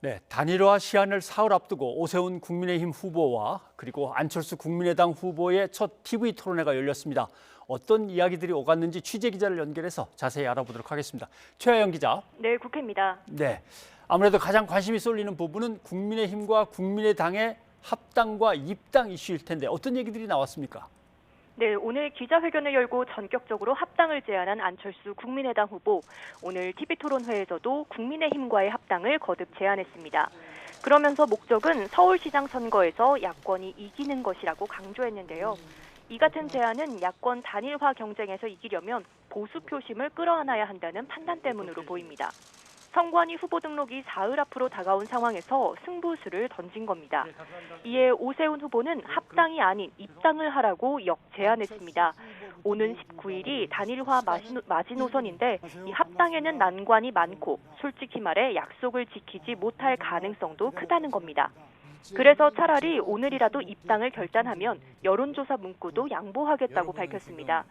네, 단일화 시한을 사흘 앞두고 오세훈 국민의힘 후보와 그리고 안철수 국민의당 후보의 첫 TV 토론회가 열렸습니다. 어떤 이야기들이 오갔는지 취재 기자를 연결해서 자세히 알아보도록 하겠습니다. 최하영 기자. 네, 국회입니다. 네, 아무래도 가장 관심이 쏠리는 부분은 국민의힘과 국민의당의 합당과 입당 이슈일 텐데 어떤 얘기들이 나왔습니까? 네, 오늘 기자회견을 열고 전격적으로 합당을 제안한 안철수 국민의당 후보. 오늘 TV토론회에서도 국민의힘과의 합당을 거듭 제안했습니다. 그러면서 목적은 서울시장 선거에서 야권이 이기는 것이라고 강조했는데요. 이 같은 제안은 야권 단일화 경쟁에서 이기려면 보수 표심을 끌어안아야 한다는 판단 때문으로 보입니다. 선관위 후보 등록이 사흘 앞으로 다가온 상황에서 승부수를 던진 겁니다. 이에 오세훈 후보는 합당이 아닌 입당을 하라고 역제안했습니다. 오는 19일이 단일화 마지노선인데 이 합당에는 난관이 많고 솔직히 말해 약속을 지키지 못할 가능성도 크다는 겁니다. 그래서 차라리 오늘이라도 입당을 결단하면 여론조사 문구도 양보하겠다고 밝혔습니다.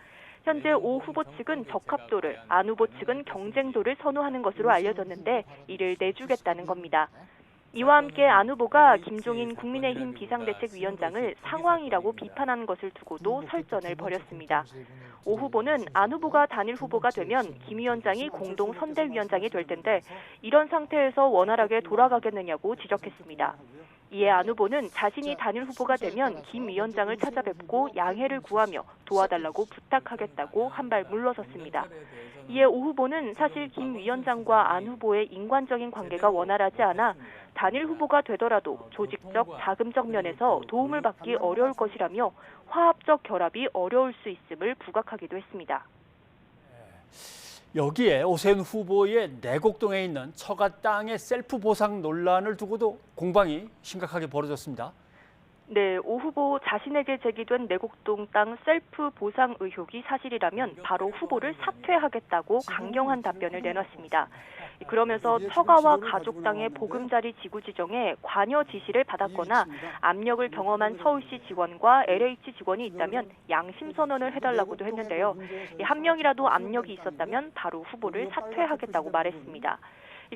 현재 오 후보 측은 적합도를, 안 후보 측은 경쟁도를 선호하는 것으로 알려졌는데 이를 내주겠다는 겁니다. 이와 함께 안 후보가 김종인 국민의힘 비상대책위원장을 상황이라고 비판한 것을 두고도 설전을 벌였습니다. 오 후보는 안 후보가 단일 후보가 되면 김 위원장이 공동 선대위원장이 될 텐데 이런 상태에서 원활하게 돌아가겠느냐고 지적했습니다. 이에 안 후보는 자신이 단일 후보가 되면 김 위원장을 찾아뵙고 양해를 구하며 도와달라고 부탁하겠다고 한 발 물러섰습니다. 이에 오 후보는 사실 김 위원장과 안 후보의 인간적인 관계가 원활하지 않아 단일 후보가 되더라도 조직적, 자금적 면에서 도움을 받기 어려울 것이라며 화합적 결합이 어려울 수 있음을 부각하기도 했습니다. 여기에 오세훈 후보의 내곡동에 있는 처가 땅의 셀프 보상 논란을 두고도 공방이 심각하게 벌어졌습니다. 네, 오 후보 자신에게 제기된 내곡동 땅 셀프 보상 의혹이 사실이라면 바로 후보를 사퇴하겠다고 강경한 답변을 내놨습니다. 그러면서 처가와 가족 땅의 보금자리 지구 지정에 관여 지시를 받았거나 압력을 경험한 서울시 직원과 LH 직원이 있다면 양심 선언을 해달라고도 했는데요. 한 명이라도 압력이 있었다면 바로 후보를 사퇴하겠다고 말했습니다.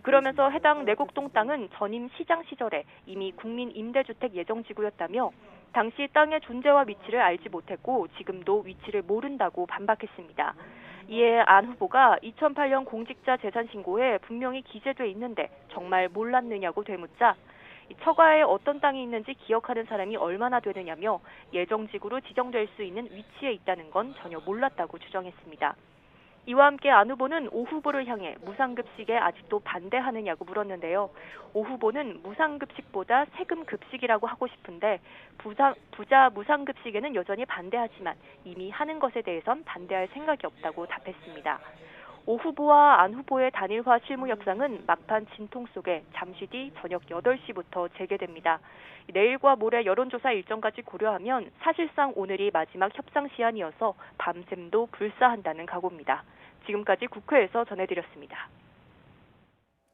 그러면서 해당 내곡동 땅은 전임 시장 시절에 이미 국민 임대주택 예정지구였다며 당시 땅의 존재와 위치를 알지 못했고 지금도 위치를 모른다고 반박했습니다. 이에 안 후보가 2008년 공직자 재산신고에 분명히 기재돼 있는데 정말 몰랐느냐고 되묻자 처가에 어떤 땅이 있는지 기억하는 사람이 얼마나 되느냐며 예정지구로 지정될 수 있는 위치에 있다는 건 전혀 몰랐다고 주장했습니다. 이와 함께 안 후보는 오 후보를 향해 무상급식에 아직도 반대하느냐고 물었는데요. 오 후보는 무상급식보다 세금급식이라고 하고 싶은데 부자 무상급식에는 여전히 반대하지만 이미 하는 것에 대해선 반대할 생각이 없다고 답했습니다. 오 후보와 안 후보의 단일화 실무 협상은 막판 진통 속에 잠시 뒤 저녁 8시부터 재개됩니다. 내일과 모레 여론조사 일정까지 고려하면 사실상 오늘이 마지막 협상 시한이어서 밤샘도 불사한다는 각오입니다. 지금까지 국회에서 전해드렸습니다.